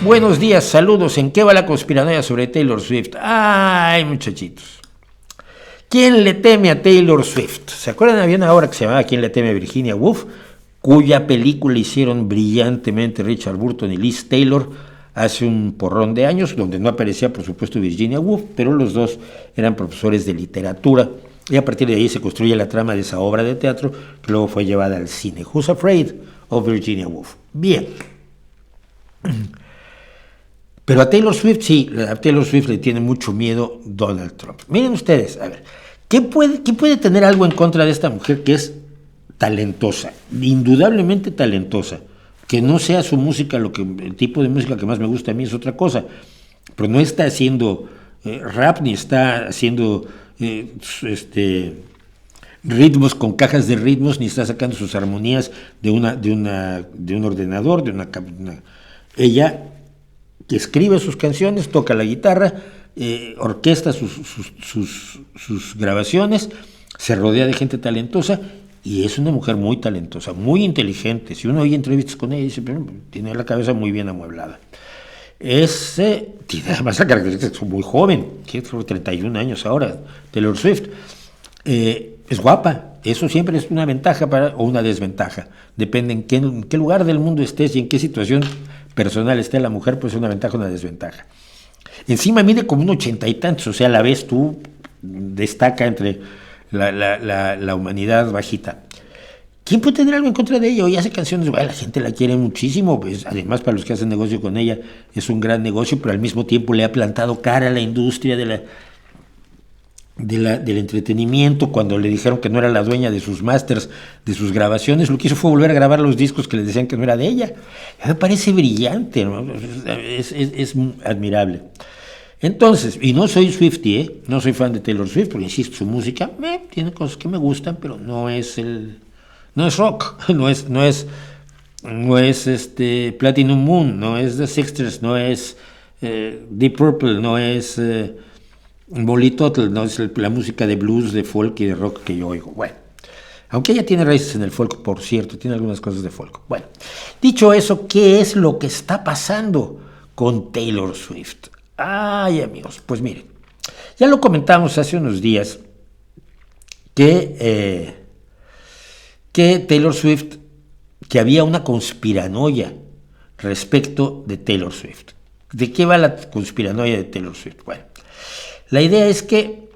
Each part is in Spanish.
Buenos días, saludos. ¿En qué va la conspiranoia sobre Taylor Swift? Ay, muchachitos. ¿Quién le teme a Taylor Swift? ¿Se acuerdan? Había una obra que se llamaba ¿Quién le teme a Virginia Woolf?, cuya película hicieron brillantemente Richard Burton y Liz Taylor hace un porrón de años, donde no aparecía, por supuesto, Virginia Woolf, pero los dos eran profesores de literatura, y a partir de ahí se construye la trama de esa obra de teatro, que luego fue llevada al cine. Who's Afraid of Virginia Woolf? Bien. Pero a Taylor Swift, sí, a Taylor Swift le tiene mucho miedo Donald Trump. Miren ustedes, a ver, ¿qué puede tener algo en contra de esta mujer que es talentosa, indudablemente talentosa? Que no sea su música, el tipo de música que más me gusta a mí es otra cosa, pero no está haciendo rap, ni está haciendo ritmos con cajas de ritmos, ni está sacando sus armonías de un ordenador, ella que escribe sus canciones, toca la guitarra, orquesta sus grabaciones, se rodea de gente talentosa, y es una mujer muy talentosa, muy inteligente. Si uno oye entrevistas con ella, dice, tiene la cabeza muy bien amueblada. Tiene además la característica de que es muy joven, tiene 31 años ahora, Taylor Swift. Es guapa, eso siempre es una ventaja o una desventaja. Depende en qué lugar del mundo estés y en qué situación personal esté la mujer, pues es una ventaja o una desventaja. Encima mide como un 80 y tantos, o sea, a la vez tú destaca entre la humanidad bajita. ¿Quién puede tener algo en contra de ella? Hoy hace canciones, bueno, la gente la quiere muchísimo, pues, además para los que hacen negocio con ella es un gran negocio, pero al mismo tiempo le ha plantado cara a la industria del entretenimiento. Cuando le dijeron que no era la dueña de sus masters, de sus grabaciones, lo que hizo fue volver a grabar los discos que le decían que no era de ella. Me parece brillante, ¿no? Es admirable. Entonces, y no soy Swiftie, no soy fan de Taylor Swift, porque insisto, su música tiene cosas que me gustan, pero no es rock, no es Platinum Moon, no es The Sixers, no es Deep Purple, no es Molly Tuttle, no es la música de blues, de folk y de rock que yo oigo. Bueno, aunque ella tiene raíces en el folk, por cierto, tiene algunas cosas de folk. Bueno, dicho eso, ¿qué es lo que está pasando con Taylor Swift? Ay, amigos, pues miren, ya lo comentamos hace unos días que Taylor Swift, que había una conspiranoia respecto de Taylor Swift. ¿De qué va la conspiranoia de Taylor Swift? Bueno, la idea es que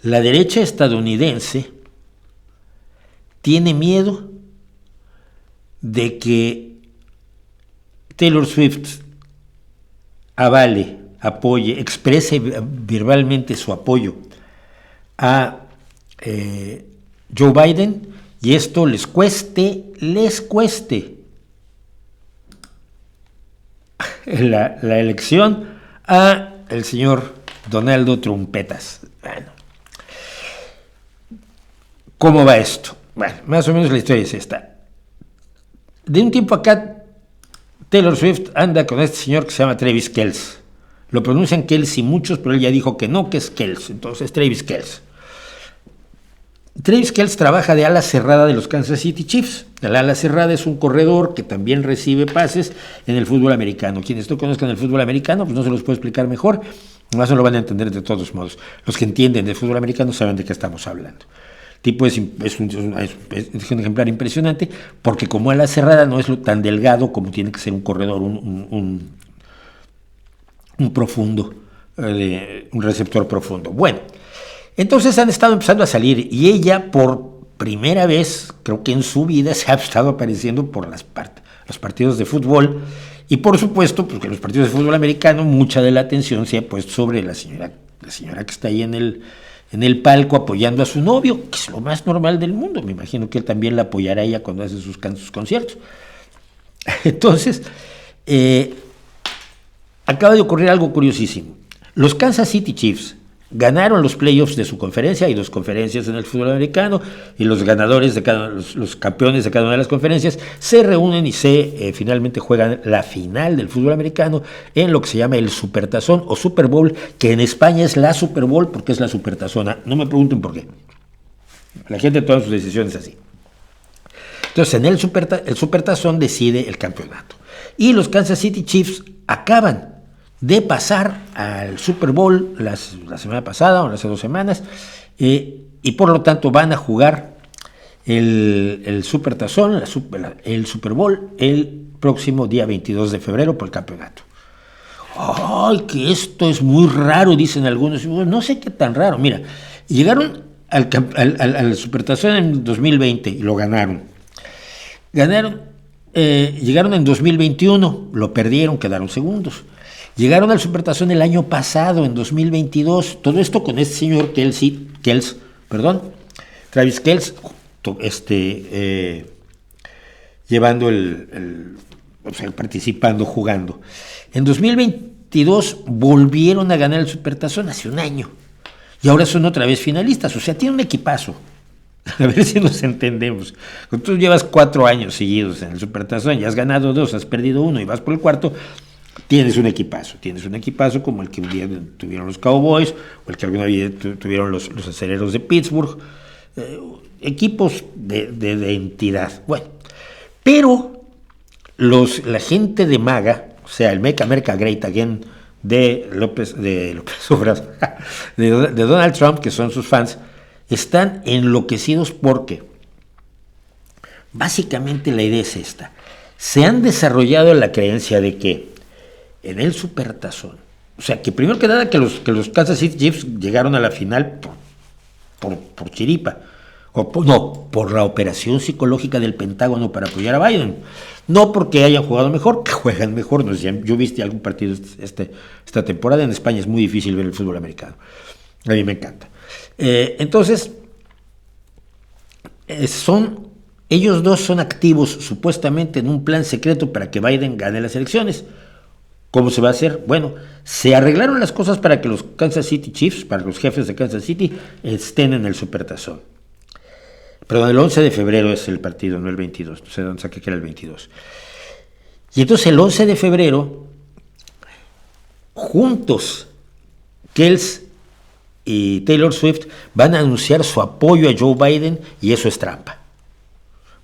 la derecha estadounidense tiene miedo de que Taylor Swift apoye, exprese verbalmente su apoyo a Joe Biden, y esto les cueste la elección a el señor Donaldo Trumpetas. Bueno, ¿cómo va esto? Bueno, más o menos la historia es esta. De un tiempo acá, Taylor Swift anda con este señor que se llama Travis Kelce. Lo pronuncian Kelce muchos, pero él ya dijo que no, que es Kelce. Entonces, Travis Kelce. Travis Kelce trabaja de ala cerrada de los Kansas City Chiefs. El ala cerrada es un corredor que también recibe pases en el fútbol americano. Quienes no conozcan el fútbol americano, pues no se los puedo explicar mejor. Más no lo van a entender de todos modos. Los que entienden del fútbol americano saben de qué estamos hablando. Tipo es un ejemplar impresionante, porque como ala cerrada no es tan delgado como tiene que ser un corredor, un profundo, un receptor profundo. Bueno, entonces han estado empezando a salir, y ella por primera vez, creo que en su vida, se ha estado apareciendo por los partidos de fútbol, y por supuesto, porque en los partidos de fútbol americano mucha de la atención se ha puesto sobre la señora que está ahí en el palco apoyando a su novio, que es lo más normal del mundo. Me imagino que él también la apoyará a ella cuando hace sus conciertos. Entonces, acaba de ocurrir algo curiosísimo. Los Kansas City Chiefs ganaron los playoffs de su conferencia. Hay dos conferencias en el fútbol americano, y los ganadores los campeones de cada una de las conferencias se reúnen y finalmente juegan la final del fútbol americano en lo que se llama el Supertazón o Super Bowl, que en España es la Super Bowl porque es la Supertazona. No me pregunten por qué. La gente toma sus decisiones así. Entonces, en el Supertazón decide el campeonato. Y los Kansas City Chiefs acaban de pasar al Super Bowl la semana pasada, o hace 2 semanas, y por lo tanto van a jugar el Supertazón, el Super Bowl, el próximo día 22 de febrero por el campeonato. ¡Ay, que esto es muy raro!, dicen algunos. No sé qué tan raro. Mira, llegaron al Supertazón en 2020 y lo ganaron. Llegaron en 2021, lo perdieron, quedaron segundos. Llegaron al Supertazón el año pasado, en 2022. Todo esto con este señor Travis Kelce, llevando participando, jugando. En 2022 volvieron a ganar el Supertazón hace un año. Y ahora son otra vez finalistas. O sea, tiene un equipazo. A ver si nos entendemos. Cuando tú llevas 4 años seguidos en el Supertazón, ya has ganado 2, has perdido 1 y vas por el cuarto, tienes un equipazo. Tienes un equipazo como el que un día tuvieron los Cowboys, o el que alguna vez tuvieron los Aceleros de Pittsburgh. Equipos de entidad. Bueno, pero la gente de MAGA, o sea, el Make America Great Again de López Obrador, de Donald Trump, que son sus fans, están enloquecidos porque básicamente la idea es esta. Se han desarrollado la creencia de que en el Supertazón, o sea, que primero que nada que los Kansas City Chiefs llegaron a la final por chiripa, por la operación psicológica del Pentágono para apoyar a Biden, no porque hayan jugado mejor, que juegan mejor. No sé, yo viste algún partido esta temporada. En España es muy difícil ver el fútbol americano, a mí me encanta. Entonces, ellos dos son activos supuestamente en un plan secreto para que Biden gane las elecciones. ¿Cómo se va a hacer? Bueno, se arreglaron las cosas para que los Kansas City Chiefs, para los jefes de Kansas City, estén en el Supertazón. Perdón, el 11 de febrero es el partido, no el 22. No sé dónde saqué que era el 22. Y entonces el 11 de febrero, juntos, Kelce y Taylor Swift van a anunciar su apoyo a Joe Biden, y eso es trampa.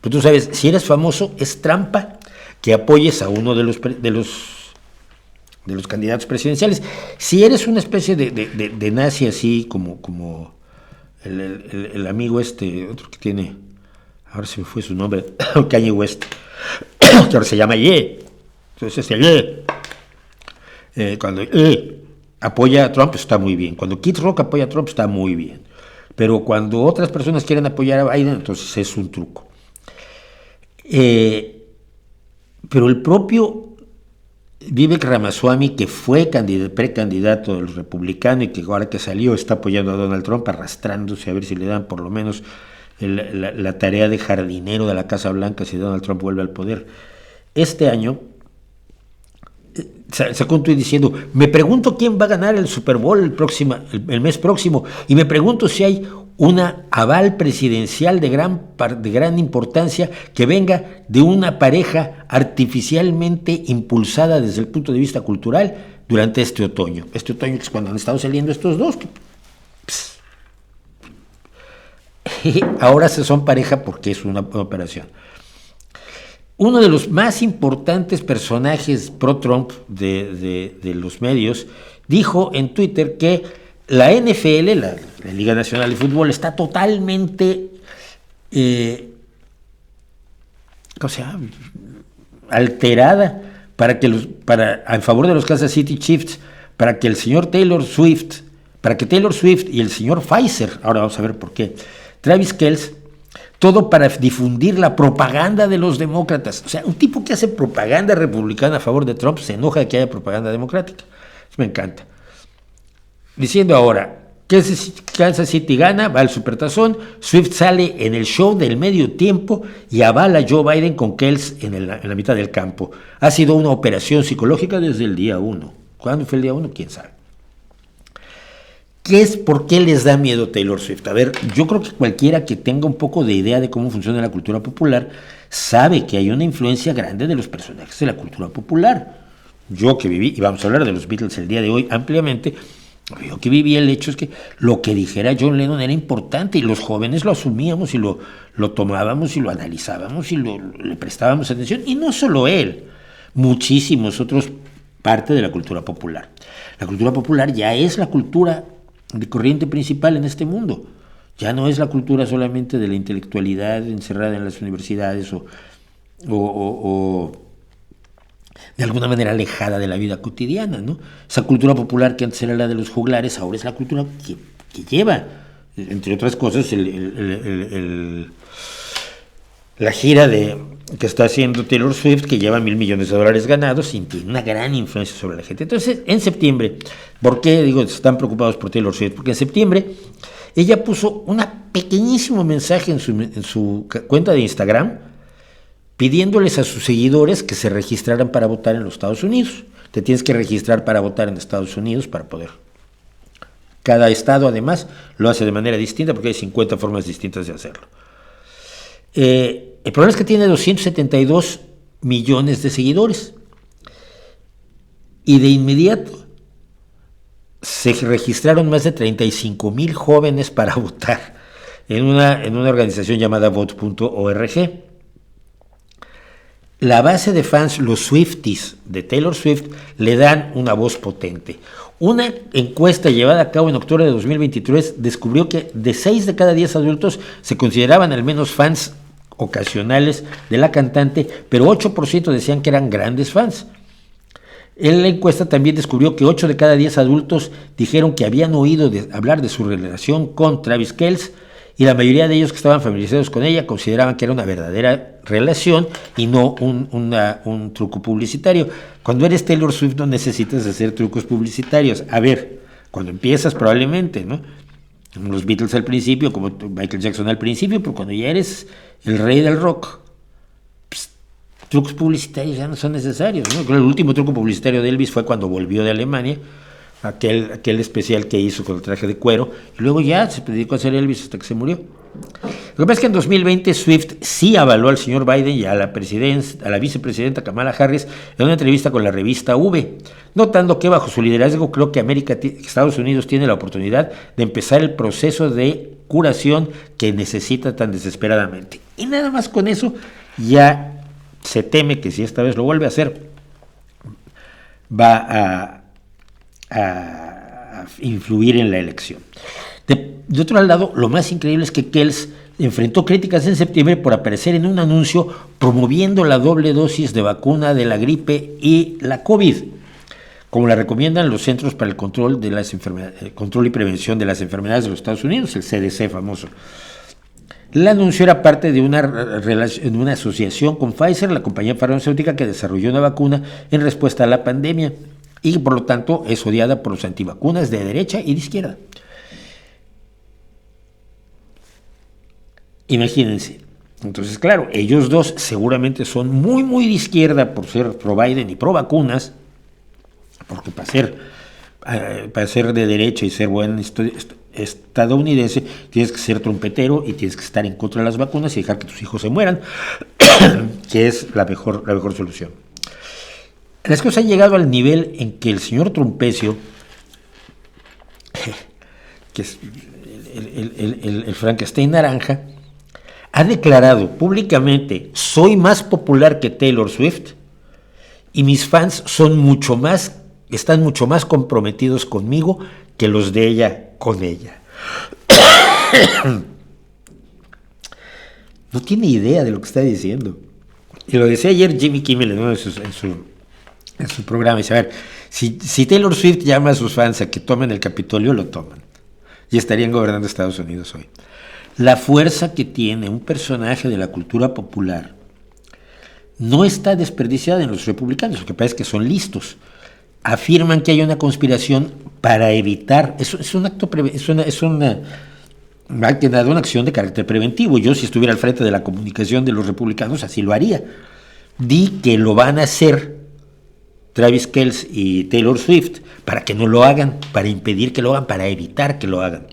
Pero tú sabes, si eres famoso, es trampa que apoyes a uno de los candidatos presidenciales. Si eres una especie de nazi así como el amigo otro que tiene, ahora se me fue su nombre, Kanye West, que ahora se llama Ye. Entonces cuando apoya a Trump está muy bien. Cuando Kid Rock apoya a Trump está muy bien. Pero cuando otras personas quieren apoyar a Biden, entonces es un truco. Pero el propio Vivek Ramaswamy, que fue precandidato del republicano y que ahora que salió está apoyando a Donald Trump, arrastrándose a ver si le dan por lo menos la tarea de jardinero de la Casa Blanca si Donald Trump vuelve al poder. Este año sacó un tuit diciendo: me pregunto quién va a ganar el Super Bowl el mes próximo, y me pregunto si hay una aval presidencial de gran importancia que venga de una pareja artificialmente impulsada desde el punto de vista cultural durante este otoño. Este otoño, que es cuando han estado saliendo estos dos, ahora se son pareja porque es una operación. Uno de los más importantes personajes pro-Trump de los medios dijo en Twitter que la NFL, la Liga Nacional de Fútbol, está totalmente alterada en favor de los Kansas City Chiefs, para que Taylor Swift y el señor Pfizer, ahora vamos a ver por qué, Travis Kelce, todo para difundir la propaganda de los demócratas. O sea, un tipo que hace propaganda republicana a favor de Trump se enoja de que haya propaganda democrática. Eso me encanta. Diciendo ahora, Kansas City gana, va al Supertazón, Swift sale en el show del medio tiempo y avala a Joe Biden con Kelce en la mitad del campo. Ha sido una operación psicológica desde el día 1. ¿Cuándo fue el día 1? ¿Quién sabe? ¿Por qué les da miedo Taylor Swift? A ver, yo creo que cualquiera que tenga un poco de idea de cómo funciona la cultura popular sabe que hay una influencia grande de los personajes de la cultura popular. Yo que viví, y vamos a hablar de los Beatles el día de hoy ampliamente, Yo que vivía el hecho es que lo que dijera John Lennon era importante y los jóvenes lo asumíamos y lo tomábamos y lo analizábamos y le prestábamos atención. Y no solo él, muchísimos otros parte de la cultura popular. La cultura popular ya es la cultura de corriente principal en este mundo. Ya no es la cultura solamente de la intelectualidad encerrada en las universidades o de alguna manera alejada de la vida cotidiana, ¿no? Esa cultura popular que antes era la de los juglares, ahora es la cultura que lleva, entre otras cosas, la gira que está haciendo Taylor Swift, que lleva $1,000 millones ganados y tiene una gran influencia sobre la gente. Entonces, en septiembre, ¿por qué digo están preocupados por Taylor Swift? Porque en septiembre ella puso un pequeñísimo mensaje en su cuenta de Instagram, pidiéndoles a sus seguidores que se registraran para votar en los Estados Unidos. Te tienes que registrar para votar en Estados Unidos para poder. Cada estado, además, lo hace de manera distinta porque hay 50 formas distintas de hacerlo. El problema es que tiene 272 millones de seguidores. Y de inmediato se registraron más de 35,000 jóvenes para votar en una organización llamada vote.org. La base de fans, los Swifties de Taylor Swift, le dan una voz potente. Una encuesta llevada a cabo en octubre de 2023 descubrió que de 6 de cada 10 adultos se consideraban al menos fans ocasionales de la cantante, pero 8% decían que eran grandes fans. En la encuesta también descubrió que 8 de cada 10 adultos dijeron que habían oído hablar de su relación con Travis Kelce, y la mayoría de ellos que estaban familiarizados con ella consideraban que era una verdadera relación y no un truco publicitario. Cuando eres Taylor Swift no necesitas hacer trucos publicitarios. A ver, cuando empiezas probablemente, ¿no? Como los Beatles al principio, como Michael Jackson al principio, pero cuando ya eres el rey del rock, pues, trucos publicitarios ya no son necesarios, ¿no? El último truco publicitario de Elvis fue cuando volvió de Alemania, aquel especial que hizo con el traje de cuero, y luego ya se dedicó a hacer Elvis hasta que se murió. Lo que pasa es que en 2020 Swift sí avaló al señor Biden y a la vicepresidenta Kamala Harris en una entrevista con la revista V, notando que bajo su liderazgo creo que Estados Unidos tiene la oportunidad de empezar el proceso de curación que necesita tan desesperadamente. Y nada más con eso ya se teme que si esta vez lo vuelve a hacer, va a influir en la elección. De otro lado, lo más increíble es que Kelce enfrentó críticas en septiembre por aparecer en un anuncio promoviendo la doble dosis de vacuna de la gripe y la COVID, como la recomiendan los Centros para el Control y Prevención de las Enfermedades de los Estados Unidos, el CDC famoso. El anuncio era parte de una asociación con Pfizer, la compañía farmacéutica que desarrolló una vacuna en respuesta a la pandemia, y por lo tanto es odiada por los antivacunas de derecha y de izquierda. Imagínense. Entonces, claro, ellos dos seguramente son muy, muy de izquierda por ser pro Biden y pro vacunas, porque para ser de derecha y ser buen estadounidense tienes que ser trompetero y tienes que estar en contra de las vacunas y dejar que tus hijos se mueran, que es la mejor solución. Las cosas han llegado al nivel en que el señor Trumpesio, que es el Frankenstein naranja, ha declarado públicamente: soy más popular que Taylor Swift y mis fans están mucho más comprometidos conmigo que los de ella con ella. No tiene idea de lo que está diciendo. Y lo decía ayer Jimmy Kimmel, ¿no? en su programa. Dice, a ver, si Taylor Swift llama a sus fans a que tomen el Capitolio, lo toman. Y estarían gobernando Estados Unidos hoy. La fuerza que tiene un personaje de la cultura popular no está desperdiciada en los republicanos. Lo que pasa es que son listos. Afirman que hay una conspiración para evitar. Es un acto, es una acción de carácter preventivo. Yo, si estuviera al frente de la comunicación de los republicanos, así lo haría. Di que lo van a hacer Travis Kelce y Taylor Swift para que no lo hagan, para impedir que lo hagan, para evitar que lo hagan.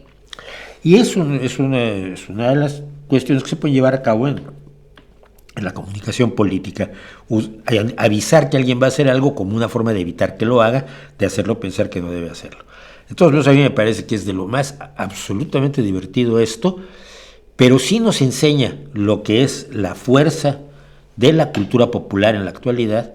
Y eso es una de las cuestiones que se pueden llevar a cabo en la comunicación política. Avisar que alguien va a hacer algo como una forma de evitar que lo haga, de hacerlo pensar que no debe hacerlo. De todos modos, a mí me parece que es de lo más absolutamente divertido esto, pero sí nos enseña lo que es la fuerza de la cultura popular en la actualidad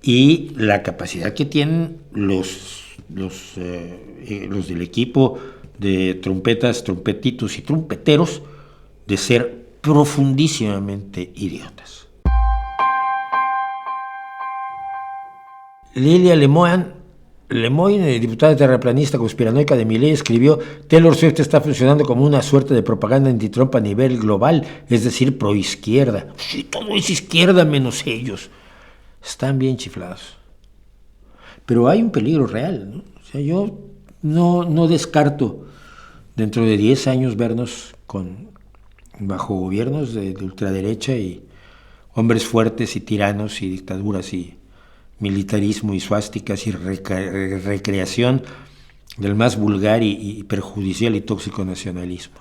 y la capacidad que tienen los del equipo de trompetas, trompetitos y trompeteros de ser profundísimamente idiotas. Lilia Lemoyne, diputada terraplanista conspiranoica de Milei, escribió: Taylor Swift está funcionando como una suerte de propaganda anti-Trump a nivel global, es decir, pro-izquierda. Sí, todo es izquierda menos ellos. Están bien chiflados. Pero hay un peligro real, ¿no? O sea, yo no descarto dentro de 10 años vernos bajo gobiernos de ultraderecha y hombres fuertes y tiranos y dictaduras y militarismo y suásticas y recreación del más vulgar y perjudicial y tóxico nacionalismo.